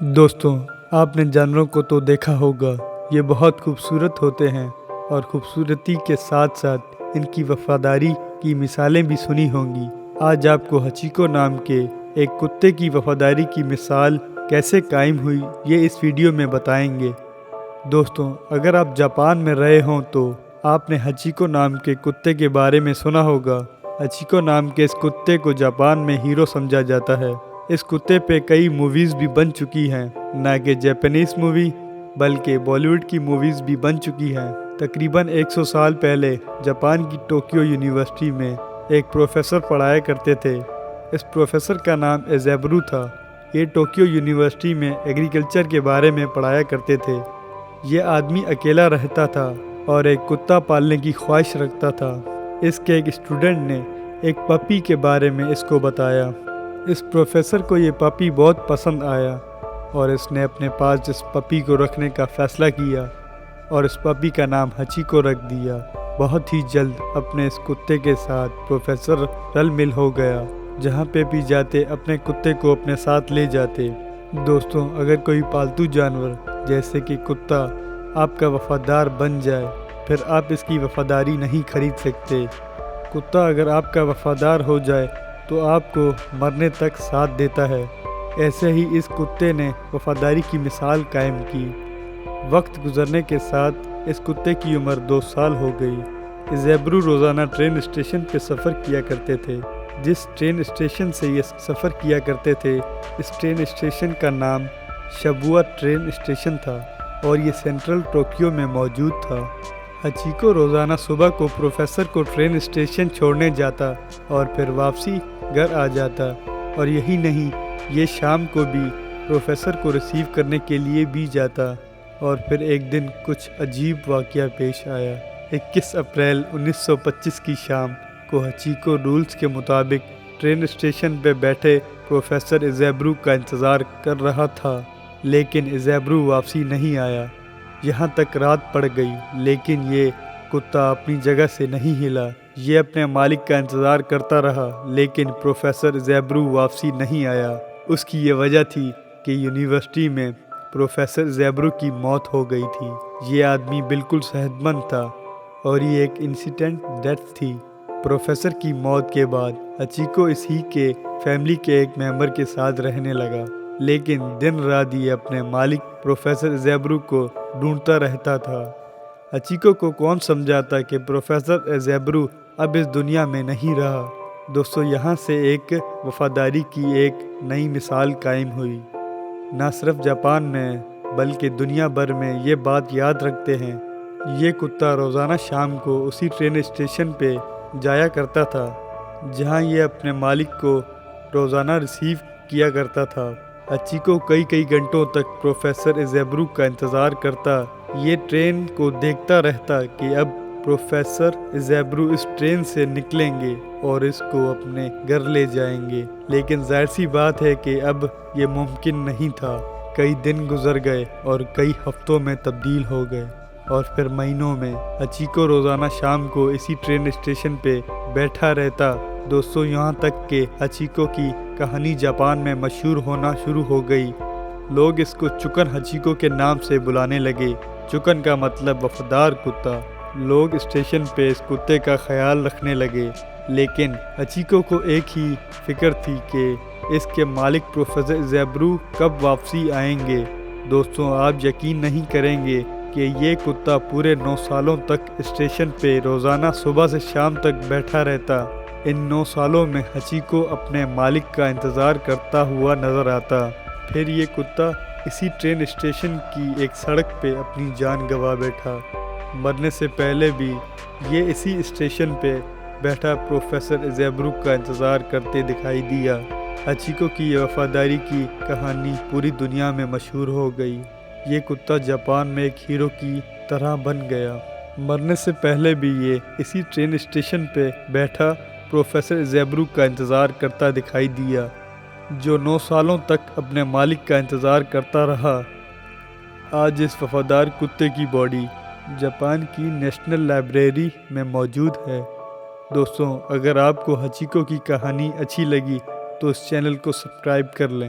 دوستوں، آپ نے جانوروں کو تو دیکھا ہوگا، یہ بہت خوبصورت ہوتے ہیں اور خوبصورتی کے ساتھ ساتھ ان کی وفاداری کی مثالیں بھی سنی ہوں گی۔ آج آپ کو ہچیکو نام کے ایک کتے کی وفاداری کی مثال کیسے قائم ہوئی، یہ اس ویڈیو میں بتائیں گے۔ دوستوں، اگر آپ جاپان میں رہے ہوں تو آپ نے ہچیکو نام کے کتے کے بارے میں سنا ہوگا۔ ہچیکو نام کے اس کتے کو جاپان میں ہیرو سمجھا جاتا ہے۔ اس کتے پہ کئی موویز بھی بن چکی ہیں، نہ کہ جاپانیز مووی بلکہ بالی ووڈ کی موویز بھی بن چکی ہیں۔ تقریباً 100 سال پہلے جاپان کی ٹوکیو یونیورسٹی میں ایک پروفیسر پڑھایا کرتے تھے۔ اس پروفیسر کا نام ایزیبرو تھا۔ یہ ٹوکیو یونیورسٹی میں ایگریکلچر کے بارے میں پڑھایا کرتے تھے۔ یہ آدمی اکیلا رہتا تھا اور ایک کتا پالنے کی خواہش رکھتا تھا۔ اس کے ایک اسٹوڈنٹ نے ایک پپی کے بارے میں اس کو بتایا۔ اس پروفیسر کو یہ پپی بہت پسند آیا اور اس نے اپنے پاس اس پپی کو رکھنے کا فیصلہ کیا اور اس پپی کا نام ہچیکو رکھ دیا۔ بہت ہی جلد اپنے اس کتے کے ساتھ پروفیسر رل مل ہو گیا۔ جہاں پہ بھی جاتے اپنے کتے کو اپنے ساتھ لے جاتے۔ دوستوں، اگر کوئی پالتو جانور جیسے کہ کتا آپ کا وفادار بن جائے پھر آپ اس کی وفاداری نہیں خرید سکتے۔ کتا اگر آپ کا وفادار ہو جائے تو آپ کو مرنے تک ساتھ دیتا ہے۔ ایسے ہی اس کتے نے وفاداری کی مثال قائم کی۔ وقت گزرنے کے ساتھ اس کتے کی عمر 2 سال ہو گئی۔ ایزیبرو روزانہ ٹرین اسٹیشن پہ سفر کیا کرتے تھے۔ جس ٹرین اسٹیشن سے یہ سفر کیا کرتے تھے اس ٹرین اسٹیشن کا نام شبوا ٹرین اسٹیشن تھا اور یہ سینٹرل ٹوکیو میں موجود تھا۔ ہچیکو روزانہ صبح کو پروفیسر کو ٹرین اسٹیشن چھوڑنے جاتا اور پھر واپسی گھر آ جاتا، اور یہی نہیں، یہ شام کو بھی پروفیسر کو ریسیو کرنے کے لیے بھی جاتا۔ اور پھر ایک دن کچھ عجیب واقعہ پیش آیا۔ 21 اپریل 1925 کی شام کو ہچیکو رولز کے مطابق ٹرین اسٹیشن پہ بیٹھے پروفیسر ایزیبرو کا انتظار کر رہا تھا، لیکن ایزیبرو واپسی نہیں آیا۔ یہاں تک رات پڑ گئی لیکن یہ کتا اپنی جگہ سے نہیں ہلا۔ یہ اپنے مالک کا انتظار کرتا رہا لیکن پروفیسر ایزیبرو واپسی نہیں آیا۔ اس کی یہ وجہ تھی کہ یونیورسٹی میں پروفیسر ایزیبرو کی موت ہو گئی تھی۔ یہ آدمی بالکل صحت مند تھا اور یہ ایک انسیڈنٹ ڈیتھ تھی۔ پروفیسر کی موت کے بعد ہچیکو اسی کے فیملی کے ایک ممبر کے ساتھ رہنے لگا، لیکن دن رات یہ اپنے مالک پروفیسر ایزیبرو کو ڈھونڈتا رہتا تھا۔ ہچیکو کو کون سمجھاتا کہ پروفیسر ایزیبرو اب اس دنیا میں نہیں رہا۔ دوستو، یہاں سے ایک وفاداری کی ایک نئی مثال قائم ہوئی۔ نہ صرف جاپان میں بلکہ دنیا بھر میں یہ بات یاد رکھتے ہیں۔ یہ کتا روزانہ شام کو اسی ٹرین اسٹیشن پہ جایا کرتا تھا جہاں یہ اپنے مالک کو روزانہ ریسیو کیا کرتا تھا۔ ہچیکو کئی گھنٹوں تک پروفیسر ایزیبرو کا انتظار کرتا۔ یہ ٹرین کو دیکھتا رہتا کہ اب پروفیسر ایزیبرو اس ٹرین سے نکلیں گے اور اس کو اپنے گھر لے جائیں گے، لیکن ظاہر سی بات ہے کہ اب یہ ممکن نہیں تھا۔ کئی دن گزر گئے اور کئی ہفتوں میں تبدیل ہو گئے اور پھر مہینوں میں۔ ہچیکو روزانہ شام کو اسی ٹرین اسٹیشن پہ بیٹھا رہتا۔ دوستوں، یہاں تک کہ ہچیکو کی کہانی جاپان میں مشہور ہونا شروع ہو گئی۔ لوگ اس کو چکن ہچیکو کے نام سے بلانے لگے۔ چکن کا مطلب وفادار کتا۔ لوگ اسٹیشن پہ اس کتے کا خیال رکھنے لگے، لیکن ہچیکو کو ایک ہی فکر تھی کہ اس کے مالک پروفیسر ایزیبرو کب واپسی آئیں گے۔ دوستوں، آپ یقین نہیں کریں گے کہ یہ کتا پورے 9 سالوں تک اسٹیشن پہ روزانہ صبح سے شام تک بیٹھا رہتا۔ ان 9 سالوں میں ہچیکو اپنے مالک کا انتظار کرتا ہوا نظر آتا۔ پھر یہ کتا اسی ٹرین اسٹیشن کی ایک سڑک پہ اپنی جان گنوا بیٹھا۔ مرنے سے پہلے بھی یہ اسی اسٹیشن پہ بیٹھا پروفیسر ایزیبرو کا انتظار کرتے دکھائی دیا۔ ہچیکو کی یہ وفاداری کی کہانی پوری دنیا میں مشہور ہو گئی۔ یہ کتا جاپان میں ایک ہیرو کی طرح بن گیا۔ مرنے سے پہلے بھی یہ اسی ٹرین اسٹیشن پہ بیٹھا پروفیسر ایزیبرو کا انتظار کرتا دکھائی دیا، جو 9 سالوں تک اپنے مالک کا انتظار کرتا رہا۔ آج اس وفادار کتے کی باڈی جاپان کی نیشنل لائبریری میں موجود ہے۔ دوستوں، اگر آپ کو ہچیکو کی کہانی اچھی لگی تو اس چینل کو سبسکرائب کر لیں۔